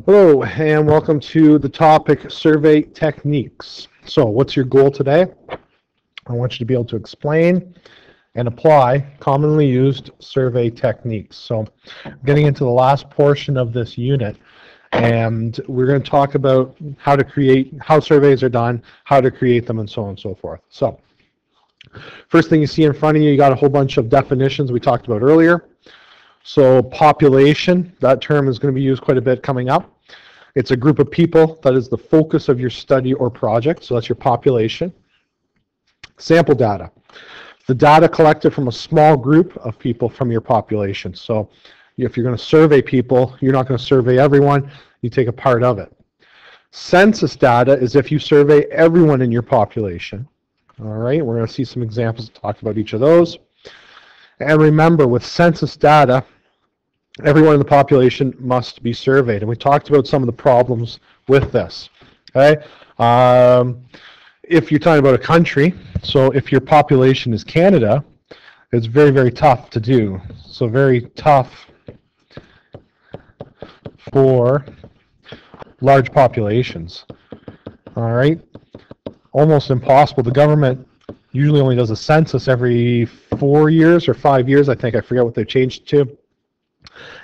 Hello, and welcome to the topic survey techniques. So what's your goal today? I want you to be able to explain and apply commonly used survey techniques. So getting into the last portion of this unit, and we're going to talk about how surveys are done, how to create them, and so on and so forth. So first thing you see in front of you, you got a whole bunch of definitions we talked about earlier. So population, that term is going to be used quite a bit coming up. It's a group of people that is the focus of your study or project, so that's your population. Sample data, the data collected from a small group of people from your population. So if you're going to survey people, you're not going to survey everyone, you take a part of it. Census data is if you survey everyone in your population. All right, we're going to see some examples to talk about each of those. And remember, with census data, everyone in the population must be surveyed. And we talked about some of the problems with this. Okay? If you're talking about a country, so if your population is Canada, it's very, very tough to do. So very tough for large populations. All right? Almost impossible. The government usually only does a census every 4 years or 5 years, I think. I forget what they've changed it to.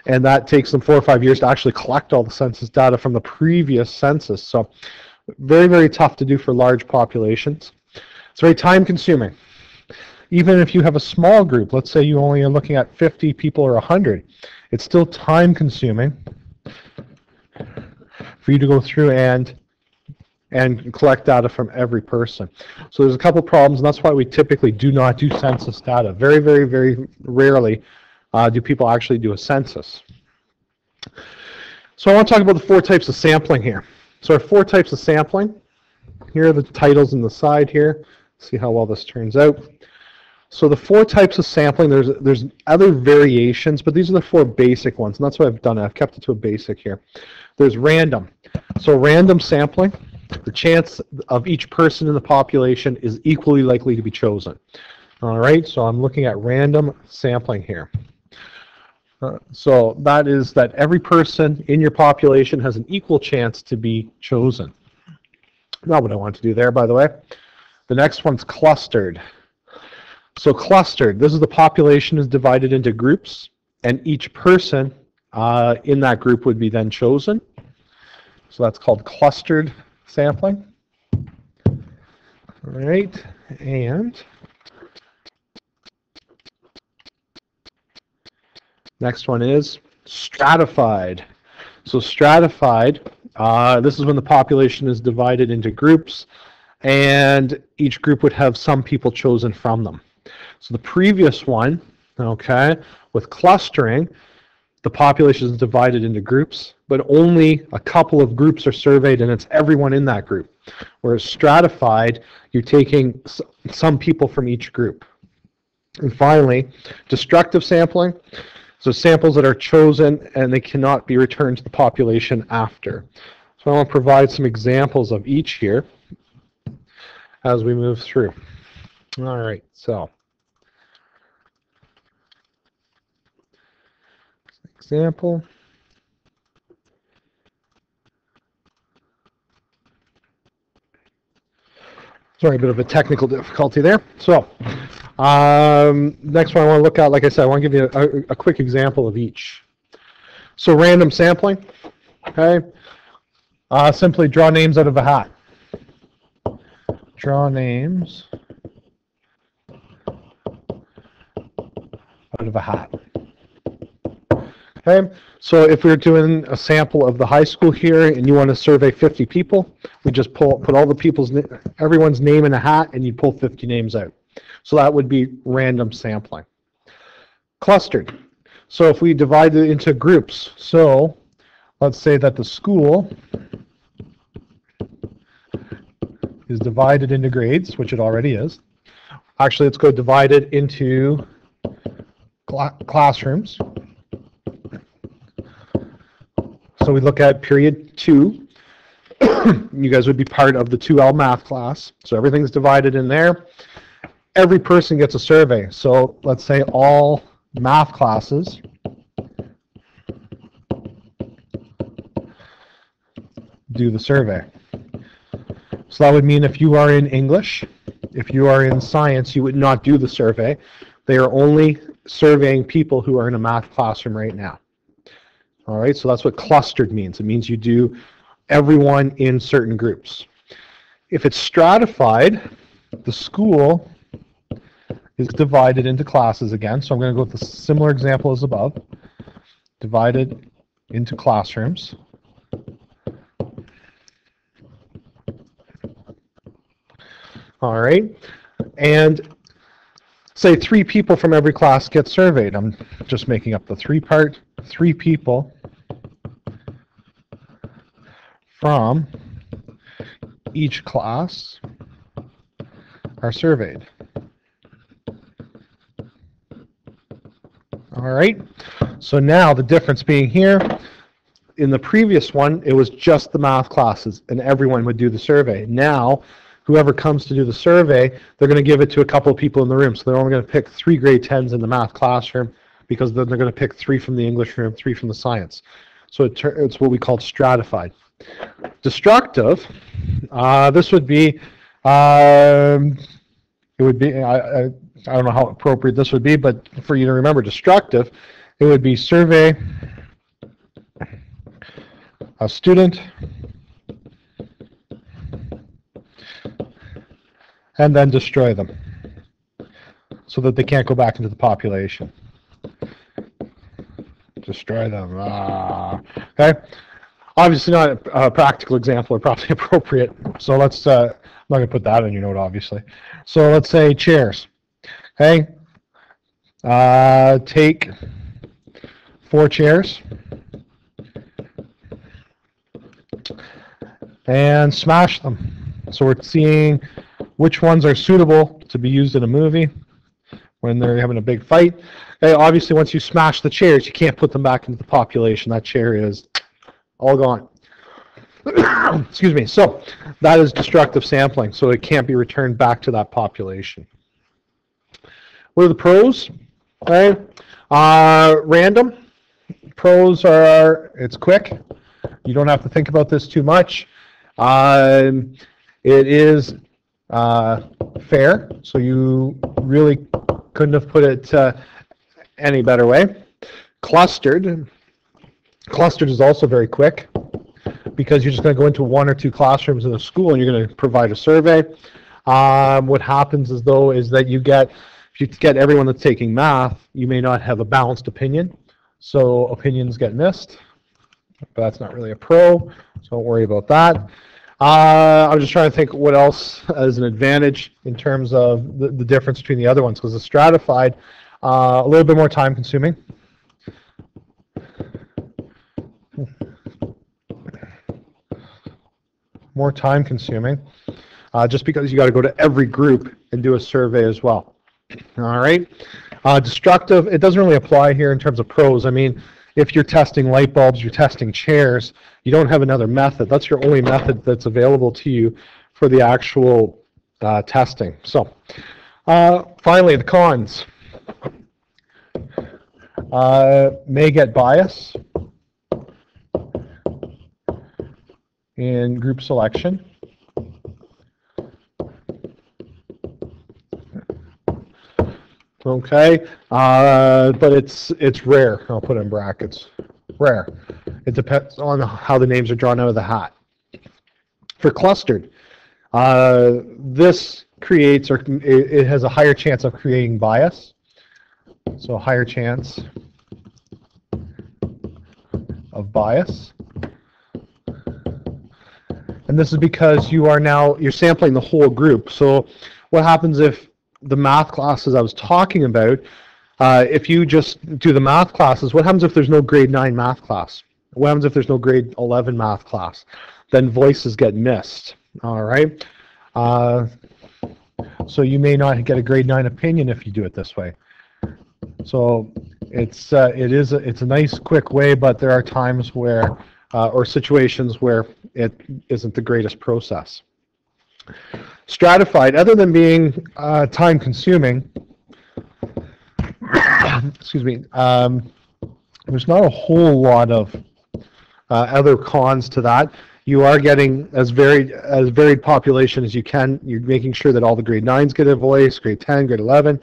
And that takes them 4 or 5 years to actually collect all the census data from the previous census. So very, very tough to do for large populations. It's very time consuming. Even if you have a small group, let's say you only are looking at 50 people or 100, it's still time consuming for you to go through and collect data from every person. So there's a couple problems, and that's why we typically do not do census data. Very, very, very rarely do people actually do a census. So I want to talk about the 4 types of sampling here. So our 4 types of sampling. Here are the titles on the side here. See how well this turns out. So the 4 types of sampling, there's other variations, but these are the 4 basic ones, and that's what I've done. I've kept it to a basic here. There's random. So random sampling, the chance of each person in the population is equally likely to be chosen. All right, so I'm looking at random sampling here. So that is that every person in your population has an equal chance to be chosen. Not what I want to do there, by the way. The next one's clustered. So clustered, this is the population is divided into groups, and each person in that group would be then chosen. So that's called clustered sampling. All right, and next one is stratified. So stratified, this is when the population is divided into groups, and each group would have some people chosen from them. So the previous one, okay, with clustering, the population is divided into groups, but only a couple of groups are surveyed, and it's everyone in that group. Whereas stratified, you're taking some people from each group. And finally, destructive sampling. So samples that are chosen and they cannot be returned to the population after. So I want to provide some examples of each here as we move through. All right, so example. Sorry, a bit of a technical difficulty there. So next one I want to look at, like I said, I want to give you a quick example of each. So random sampling, okay? Simply draw names out of a hat. Draw names out of a hat. Okay, so if we're doing a sample of the high school here and you want to survey 50 people, we just put all the everyone's name in a hat and you pull 50 names out. So that would be random sampling. Clustered. So if we divide it into groups, so let's say that the school is divided into grades, which it already is. Actually, let's go divide it into classrooms. So we look at period 2. You guys would be part of the 2L math class. So everything's divided in there. Every person gets a survey. So let's say all math classes do the survey. So that would mean if you are in English, if you are in science, you would not do the survey. They are only surveying people who are in a math classroom right now. All right, so that's what clustered means. It means you do everyone in certain groups. If it's stratified, the school is divided into classes again. So I'm going to go with a similar example as above. Divided into classrooms. All right, and say 3 people from every class get surveyed. I'm just making up the 3-part. 3 people from each class are surveyed. All right, so now the difference being here, in the previous one, it was just the math classes and everyone would do the survey. Now, whoever comes to do the survey, they're going to give it to a couple of people in the room. So they're only going to pick 3 grade 10s in the math classroom because then they're going to pick 3 from the English room, 3 from the science. So it's what we call stratified. Destructive, this would be, it would be, I don't know how appropriate this would be, but for you to remember destructive, it would be survey a student and then destroy them so that they can't go back into the population. Destroy them. Okay. Obviously not a practical example or probably appropriate. So let's, I'm not going to put that in your note, obviously. So let's say chairs. Okay. Take 4 chairs and smash them. So we're seeing which ones are suitable to be used in a movie when they're having a big fight. Okay, obviously, once you smash the chairs, you can't put them back into the population. That chair is all gone. Excuse me. So that is destructive sampling. So it can't be returned back to that population. What are the pros? Okay. Random. Pros are it's quick. You don't have to think about this too much. It is fair, so you really couldn't have put it any better way. Clustered. Clustered is also very quick because you're just going to go into 1 or 2 classrooms in a school and you're going to provide a survey. What happens is that if you get everyone that's taking math, you may not have a balanced opinion, so opinions get missed. But that's not really a pro, so don't worry about that. I'm just trying to think what else is an advantage in terms of the difference between the other ones, because the stratified, a little bit more time consuming. More time consuming, just because you got to go to every group and do a survey as well. All right. Destructive, it doesn't really apply here in terms of pros. I mean, if you're testing light bulbs, you're testing chairs, you don't have another method. That's your only method that's available to you for the actual testing. So, finally, the cons. May get bias in group selection. Okay, but it's rare. I'll put it in brackets. Rare. It depends on how the names are drawn out of the hat. For clustered, this creates, or it has a higher chance of creating bias. So a higher chance of bias. And this is because you're sampling the whole group. So what happens if the math classes I was talking about, if you just do the math classes, what happens if there's no grade 9 math class? What happens if there's no grade 11 math class? Then voices get missed, all right? So you may not get a grade 9 opinion if you do it this way. So it's a nice quick way, but there are times where, or situations where it isn't the greatest process. Stratified, other than being time consuming, excuse me, there's not a whole lot of other cons to that. you are getting as varied population as you can. You're making sure that all the grade 9s get a voice, grade 10, grade 11,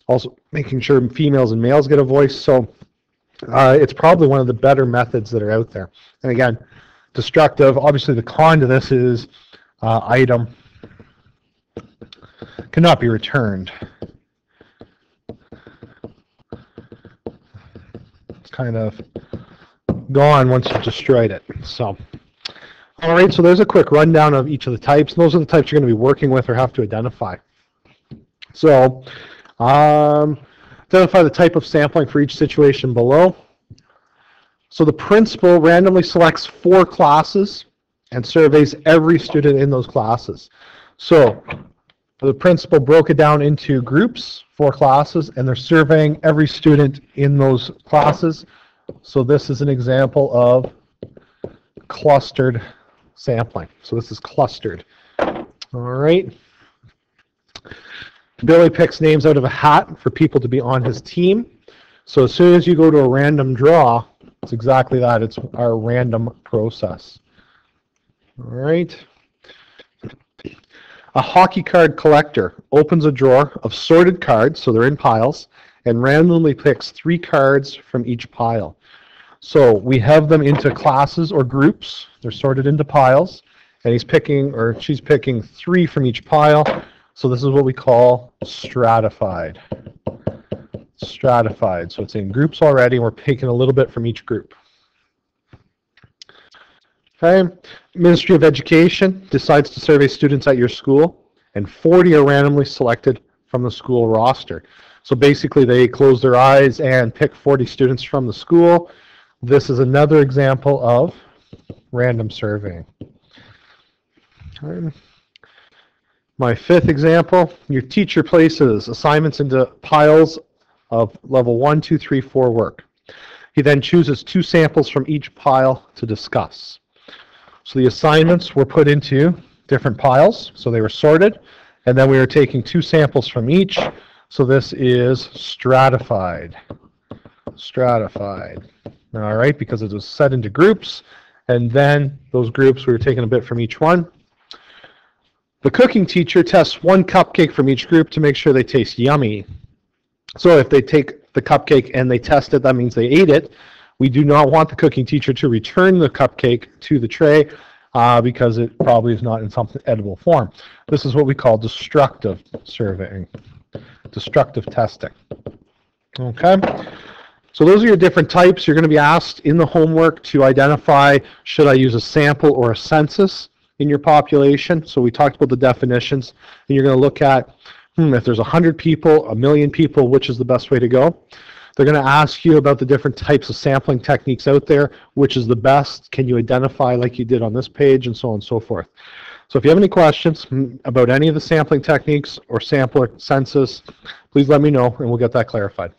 also making sure females and males get a voice. So it's probably one of the better methods that are out there. And again, destructive, obviously the con to this is item cannot be returned. It's kind of gone once you've destroyed it. So, all right, so there's a quick rundown of each of the types. And those are the types you're going to be working with or have to identify. So, identify the type of sampling for each situation below. So the principal randomly selects 4 classes and surveys every student in those classes. So the principal broke it down into groups, 4 classes, and they're surveying every student in those classes. So this is an example of clustered sampling. So this is clustered. All right. Billy picks names out of a hat for people to be on his team. So as soon as you go to a random draw, it's exactly that. It's our random process. All right. A hockey card collector opens a drawer of sorted cards, so they're in piles, and randomly picks 3 cards from each pile. So we have them into classes or groups. They're sorted into piles, and he's picking, or she's picking 3 from each pile. So this is what we call stratified. Stratified. So it's in groups already, and we're picking a little bit from each group. Okay. Ministry of Education decides to survey students at your school, and 40 are randomly selected from the school roster. So basically they close their eyes and pick 40 students from the school. This is another example of random surveying. Okay. My 5th example, your teacher places assignments into piles of level 1, 2, 3, 4 work. He then chooses 2 samples from each pile to discuss. So the assignments were put into different piles, so they were sorted, and then we were taking 2 samples from each. So this is stratified. Stratified. All right, because it was set into groups, and then those groups we were taking a bit from each one. The cooking teacher tests 1 cupcake from each group to make sure they taste yummy. So if they take the cupcake and they test it, that means they ate it. We do not want the cooking teacher to return the cupcake to the tray because it probably is not in some edible form. This is what we call destructive surveying, destructive testing. Okay, so those are your different types. You're going to be asked in the homework to identify, should I use a sample or a census in your population? So we talked about the definitions, and you're going to look at if there's 100 people, 1,000,000 people, which is the best way to go. They're going to ask you about the different types of sampling techniques out there, which is the best, can you identify like you did on this page, and so on and so forth. So if you have any questions about any of the sampling techniques or sampler census, please let me know and we'll get that clarified.